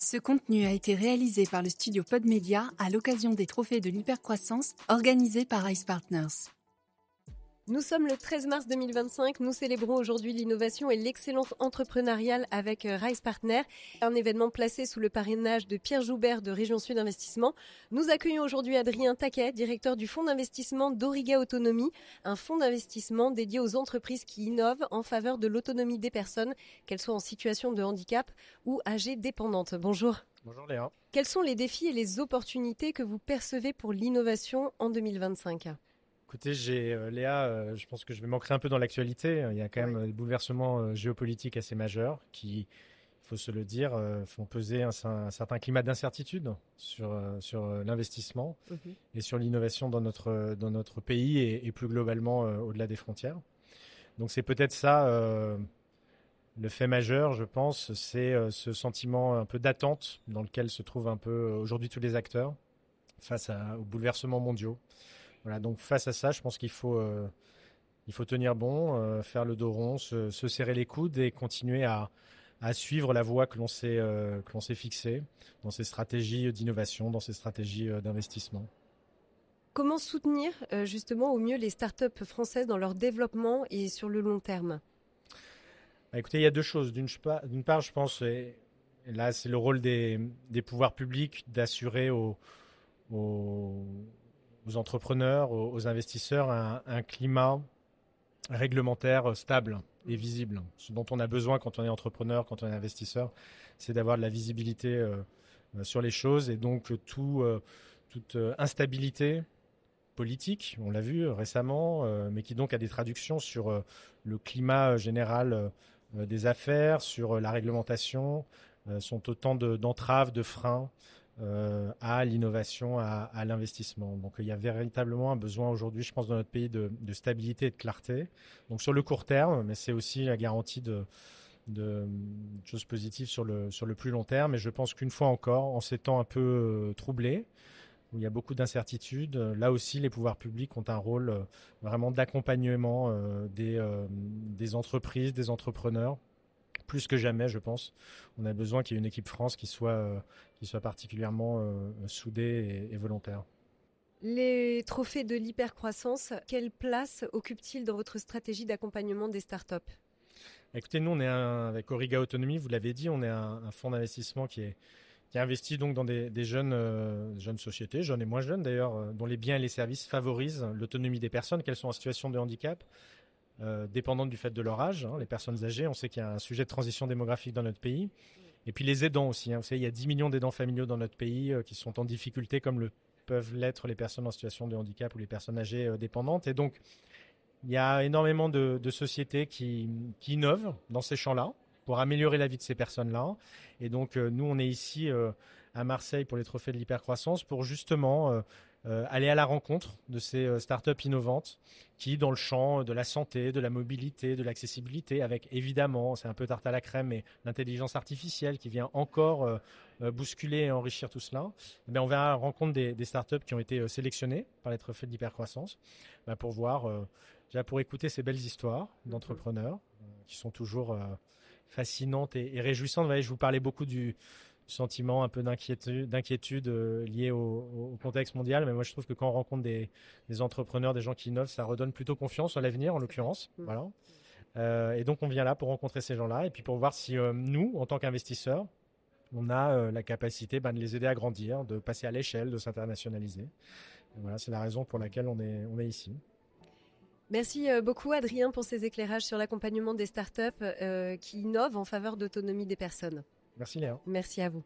Ce contenu a été réalisé par le studio Podmedia à l'occasion des trophées de l'hypercroissance organisés par Ice Partners. Nous sommes le 13 mars 2025, nous célébrons aujourd'hui l'innovation et l'excellence entrepreneuriale avec Rise Partner, un événement placé sous le parrainage de Pierre Joubert de Région Sud Investissement. Nous accueillons aujourd'hui Adrien Taquet, directeur du fonds d'investissement d'Auriga Autonomie, un fonds d'investissement dédié aux entreprises qui innovent en faveur de l'autonomie des personnes, qu'elles soient en situation de handicap ou âgées dépendantes. Bonjour. Bonjour Léa. Quels sont les défis et les opportunités que vous percevez pour l'innovation en 2025 ? Écoutez, Léa, je pense que je vais m'ancrer un peu dans l'actualité. Il y a quand même des bouleversements géopolitiques assez majeurs qui, il faut se le dire, font peser un certain climat d'incertitude sur l'investissement et sur l'innovation dans notre pays et plus globalement au-delà des frontières. Donc c'est peut-être ça le fait majeur, je pense, c'est ce sentiment un peu d'attente dans lequel se trouvent un peu aujourd'hui tous les acteurs face aux bouleversements mondiaux. Voilà, donc face à ça, je pense qu'il faut tenir bon, faire le dos rond, se serrer les coudes et continuer à suivre la voie que l'on s'est fixée dans ces stratégies d'innovation, dans ces stratégies d'investissement. Comment soutenir justement au mieux les startups françaises dans leur développement et sur le long terme ? Écoutez, il y a deux choses. D'une part, je pense, et là c'est le rôle des pouvoirs publics d'assurer aux entrepreneurs, aux investisseurs, un climat réglementaire stable et visible. Ce dont on a besoin quand on est entrepreneur, quand on est investisseur, c'est d'avoir de la visibilité sur les choses et donc toute instabilité politique, on l'a vu récemment, mais qui donc a des traductions sur le climat général des affaires, sur la réglementation, sont autant d'entraves, de freins à l'innovation, à l'investissement. Donc il y a véritablement un besoin aujourd'hui, je pense, dans notre pays de stabilité et de clarté. Donc sur le court terme, mais c'est aussi la garantie de choses positives sur le plus long terme. Et je pense qu'une fois encore, en ces temps un peu troublés, où il y a beaucoup d'incertitudes, là aussi les pouvoirs publics ont un rôle vraiment d'accompagnement des entreprises, des entrepreneurs. Plus que jamais, je pense. On a besoin qu'il y ait une équipe France qui soit particulièrement soudée et volontaire. Les trophées de l'hypercroissance, quelle place occupent-ils dans votre stratégie d'accompagnement des startups ? Écoutez, nous, on est avec Auriga Autonomie, vous l'avez dit, on est un fonds d'investissement qui investit donc dans des jeunes sociétés, jeunes et moins jeunes d'ailleurs, dont les biens et les services favorisent l'autonomie des personnes, qu'elles sont en situation de handicap, dépendantes du fait de leur âge, les personnes âgées. On sait qu'il y a un sujet de transition démographique dans notre pays. Et puis les aidants aussi. Vous savez, il y a 10 millions d'aidants familiaux dans notre pays qui sont en difficulté, comme peuvent l'être les personnes en situation de handicap ou les personnes âgées dépendantes. Et donc, il y a énormément de sociétés qui innovent dans ces champs-là pour améliorer la vie de ces personnes-là. Et donc, nous, on est ici à Marseille pour les trophées de l'hypercroissance pour justement aller à la rencontre de ces startups innovantes qui, dans le champ de la santé, de la mobilité, de l'accessibilité, avec évidemment, c'est un peu tarte à la crème, mais l'intelligence artificielle qui vient encore bousculer et enrichir tout cela, on va à la rencontre des startups qui ont été sélectionnées par les trophées de l'hypercroissance pour voir, déjà pour écouter ces belles histoires d'entrepreneurs qui sont toujours fascinantes et réjouissantes. Vous voyez, je vous parlais beaucoup du sentiment un peu d'inquiétude lié au contexte mondial, mais moi je trouve que quand on rencontre des entrepreneurs, des gens qui innovent, ça redonne plutôt confiance à l'avenir en l'occurrence. Voilà. Et donc on vient là pour rencontrer ces gens-là et puis pour voir si nous, en tant qu'investisseurs, on a la capacité de les aider à grandir, de passer à l'échelle, de s'internationaliser. Et voilà, c'est la raison pour laquelle on est ici. Merci beaucoup Adrien pour ces éclairages sur l'accompagnement des startups qui innovent en faveur d'autonomie des personnes. Merci Léa. Merci à vous.